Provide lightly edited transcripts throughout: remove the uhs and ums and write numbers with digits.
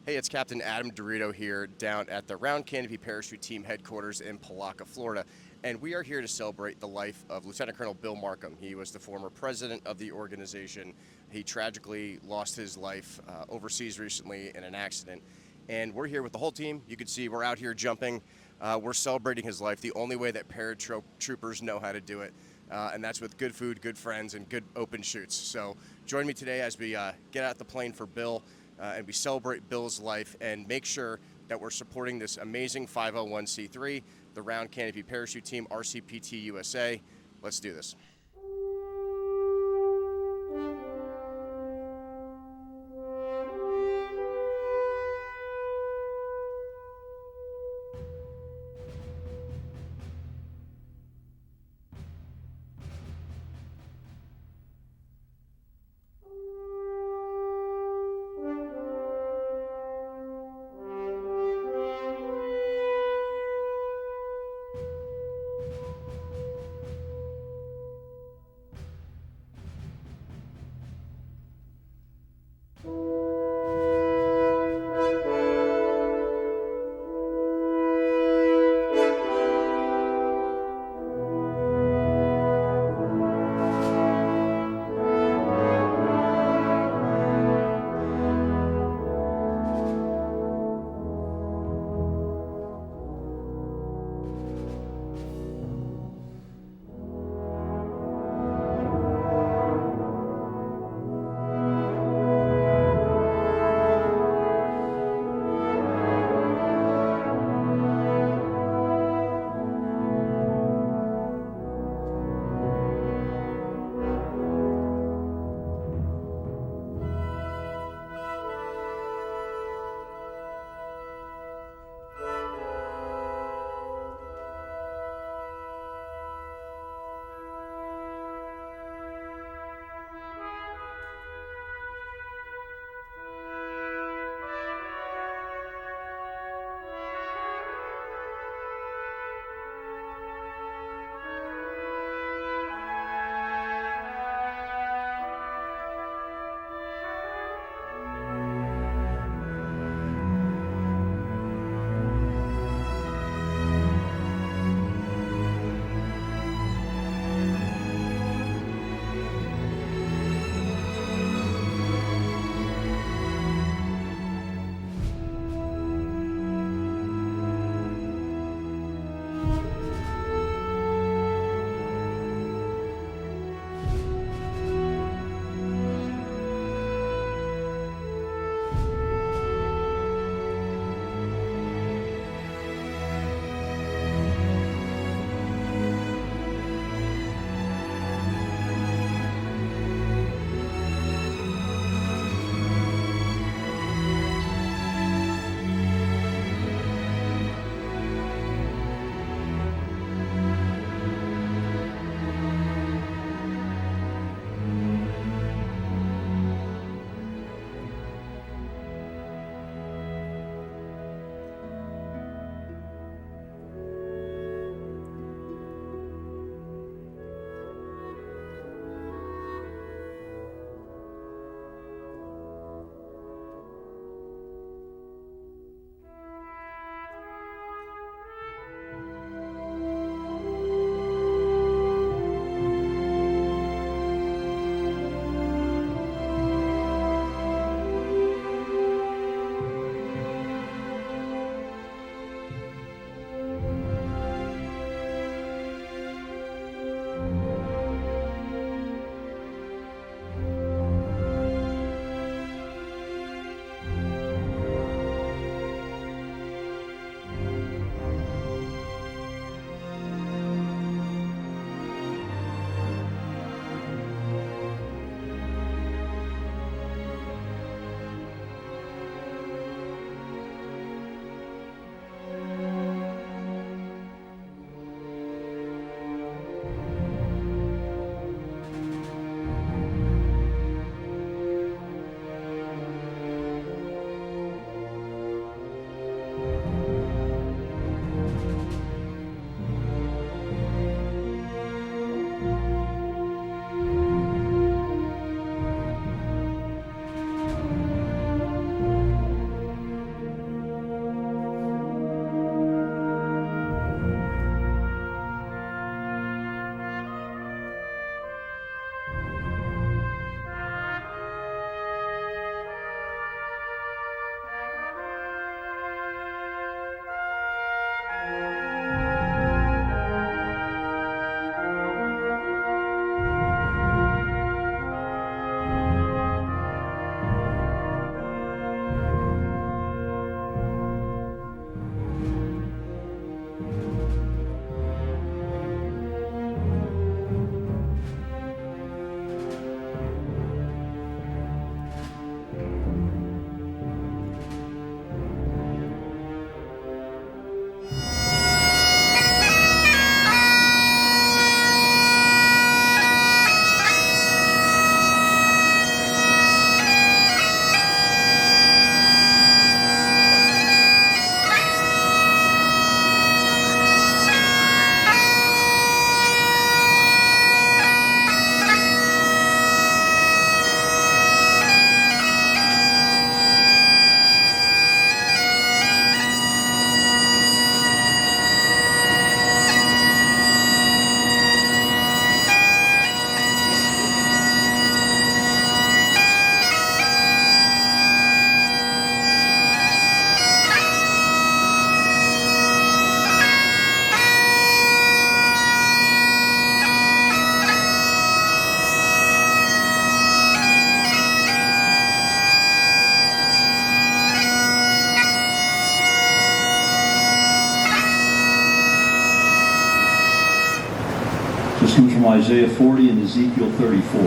Hey, it's Captain Adam Dorito here down at the Round Canopy Parachute Team headquarters in Palatka, Florida. And we are here to celebrate the life of Lieutenant Colonel Bill Markham. He was the former president of the organization. He tragically lost his life overseas recently in an accident. And we're here with the whole team. You can see we're out here jumping. We're celebrating his life the only way that paratroopers know how to do it. And that's with good food, good friends, and good open shoots. So join me today as we get out the plane for Bill. And we celebrate Bill's life and make sure that we're supporting this amazing 501c3, the Round Canopy Parachute Team, RCPT-USA. Let's do this. comes from Isaiah 40 and Ezekiel 34.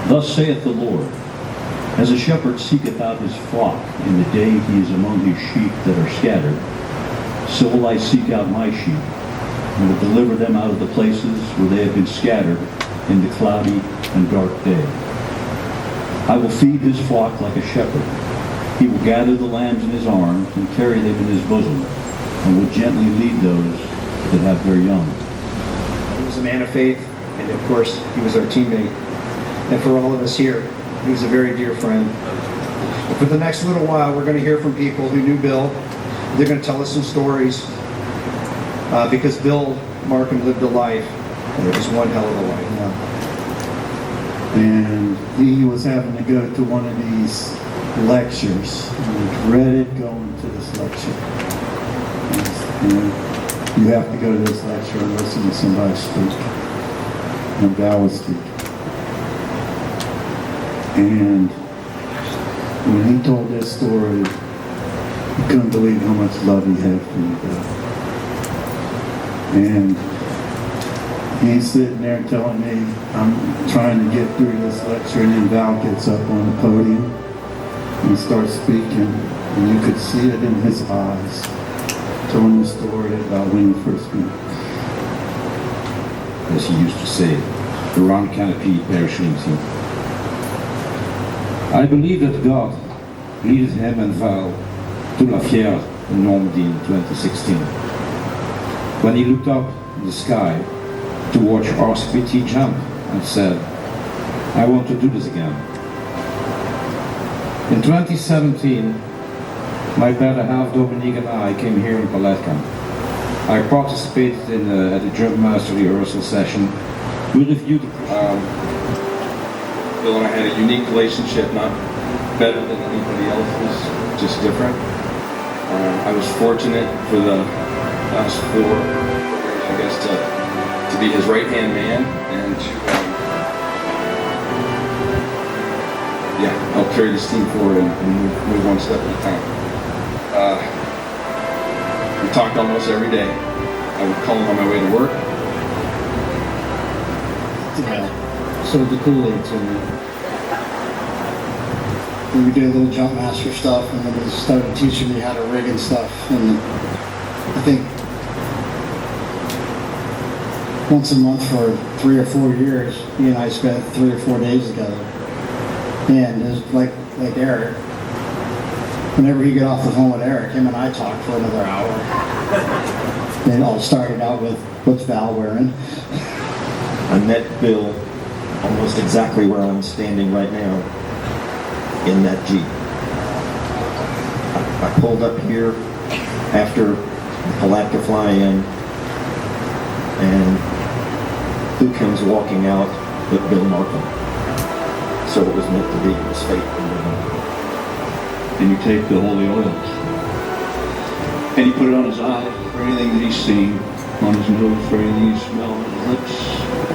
Thus saith the Lord, as a shepherd seeketh out his flock in the day he is among his sheep that are scattered, so will I seek out my sheep, and will deliver them out of the places where they have been scattered in the cloudy and dark day. I will feed his flock like a shepherd. He will gather the lambs in his arms and carry them in his bosom, and will gently lead those that have their young. He was a man of faith, and of course, he was our teammate. And for all of us here, he was a very dear friend. And for the next little while, we're going to hear from people who knew Bill. They're going to tell us some stories, because Bill Markham lived a life, and it was one hell of a life. And he was having to go to one of these lectures. And he dreaded going to this lecture. And you have to go to this lecture and listen to somebody speak. And Val was speaking. And when he told this story, you couldn't believe how much love he had for you, Val. And he's sitting there telling me, I'm trying to get through this lecture, and then Val gets up on the podium and starts speaking, and you could see it in his eyes, telling the story about when he first met. As he used to say, the round canopy parachuting. I believe that God leaded him and Val to La Fière in Normandy in 2016. When he looked up in the sky to watch RCPT jump and said, I want to do this again. In 2017, my better half Dominique and I came here in Palatka. I participated at the Drum Master rehearsal session. We reviewed Bill and I had a unique relationship, not better than anybody else's, just different. I was fortunate for the last 4 years, I guess, to be his right-hand man and to help carry this team forward and move one step at a time. We talked almost every day. I would call him on my way to work. So the Kool-Aid to me. We did a little jump master stuff, and then he started teaching me how to rig and stuff. And I think once a month for 3 or 4 years, he and I spent 3 or 4 days together. And it was like Eric. Whenever he got off the phone with Eric, him and I talked for another hour. It all started out with, what's Val wearing? I met Bill almost exactly where I'm standing right now, in that Jeep. I pulled up here after the Palatka fly-in, and who comes walking out but Bill Markham? So it was meant to be. It was fate. And you take the holy oils, and you put it on his eyes for anything that he's seen, on his nose for anything he's smelled, on his lips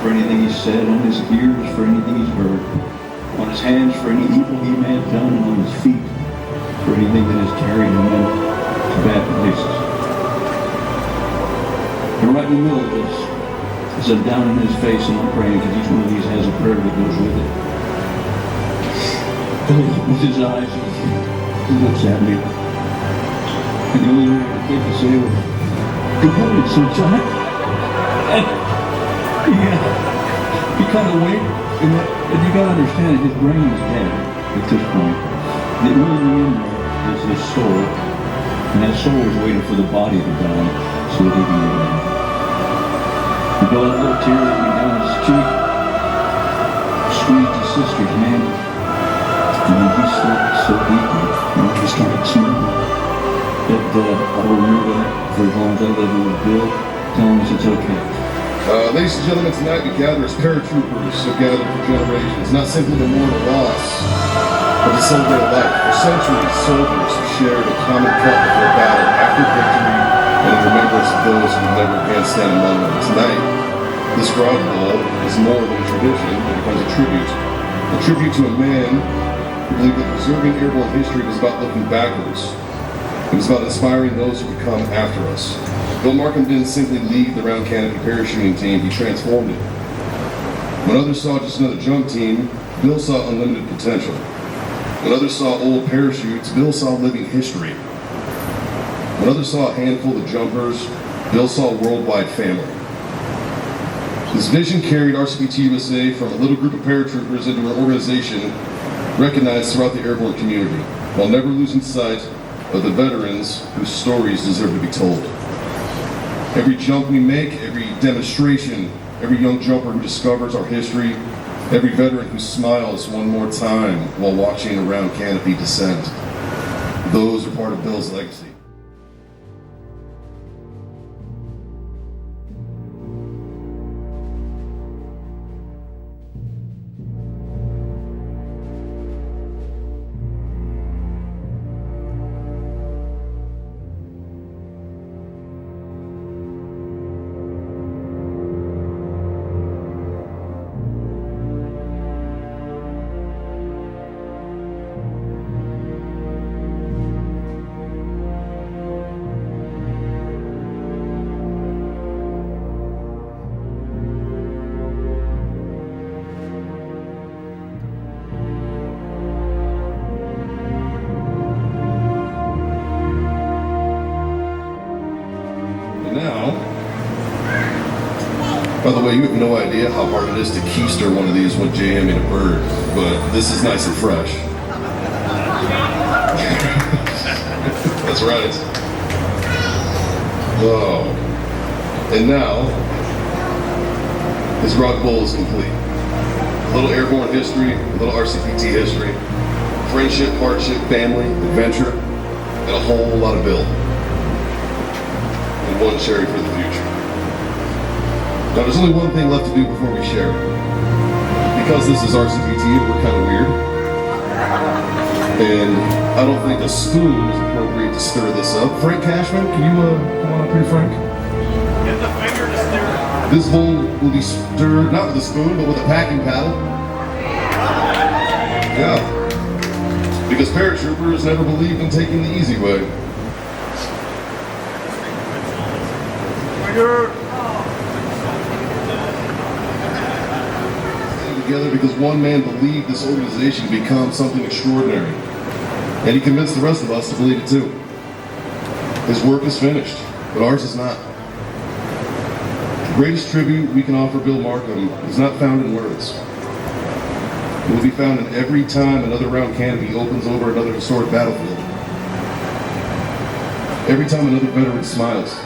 for anything he's said, on his ears for anything he's heard, on his hands for any evil he may have done, and on his feet for anything that has carried him into bad places. And right in the middle of this, I said down in his face, and I'm praying because each one of these has a prayer that goes with it. Bill opens his eyes, he looks at me, and the only thing I could think to say was, good morning, sunshine. And he kind of winked, and you gotta understand it, his brain is dead at this point. The only thing in there is his soul, and that soul is waiting for the body to die so that he can get out. He got a little tear running down his cheek, squeezed his sister's hand, and then he slept so deeply, and he started snoring. I will remember that for as long as I live with Bill, telling us it's okay. Ladies and gentlemen, tonight we gather as paratroopers have gathered for generations, not simply to mourn a loss, but to celebrate a life. For centuries, soldiers have shared a common cup before battle, after victory, and in remembrance of those who never can stand among them. Tonight, this Grog Bowl is more than a tradition, it becomes a tribute. A tribute to a man who believed that preserving airborne history was about looking backwards. It was about inspiring those who could come after us. Bill Markham didn't simply lead the round canopy parachuting team, he transformed it. When others saw just another jump team, Bill saw unlimited potential. When others saw old parachutes, Bill saw living history. When others saw a handful of jumpers, Bill saw a worldwide family. His vision carried RCPT-USA from a little group of paratroopers into an organization recognized throughout the airborne community, while never losing sight of the veterans whose stories deserve to be told. Every jump we make, every demonstration, every young jumper who discovers our history, every veteran who smiles one more time while watching a round canopy descend, those are part of Bill's legacy. Now, by the way, you have no idea how hard it is to keister one of these when jamming a bird, but this is nice and fresh. That's right. Oh. And now, his Grog Bowl is complete. A little airborne history, a little RCPT history, friendship, hardship, family, adventure, and a whole lot of Bill. One cherry for the future. Now there's only one thing left to do before we share. Because this is RCPT, we're kind of weird. And I don't think a spoon is appropriate to stir this up. Frank Cashman, can you come on up here, Frank? Get the finger to stir it. This bowl will be stirred, not with a spoon, but with a packing paddle. Yeah. Because paratroopers never believed in taking the easy way. Together because one man believed this organization could become something extraordinary. And he convinced the rest of us to believe it too. His work is finished, but ours is not. The greatest tribute we can offer Bill Markham is not found in words. It will be found in every time another round canopy opens over another historic battlefield. Every time another veteran smiles.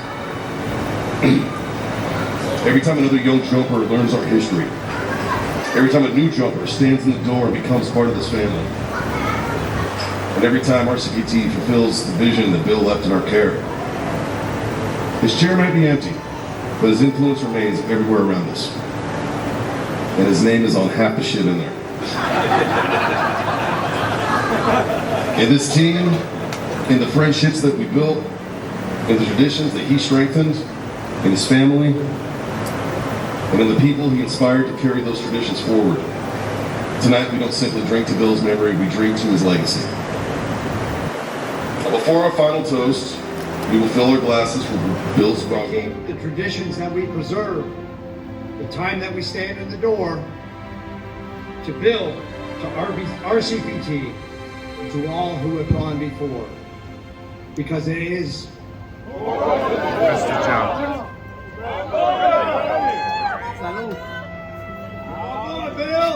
Every time another young jumper learns our history. Every time a new jumper stands in the door and becomes part of this family. And every time RCPT fulfills the vision that Bill left in our care. His chair might be empty, but his influence remains everywhere around us. And his name is on half the shit in there. In this team, in the friendships that we built, in the traditions that he strengthened, in his family, and in the people he inspired to carry those traditions forward. Tonight we don't simply drink to Bill's memory, we drink to his legacy. Now, before our final toast, we will fill our glasses with Bill's Grog Bowl. The traditions that we preserve, the time that we stand in the door, to Bill, to RCPT, to all who have gone before. Because it is Mr. Jones. Salud. Bill!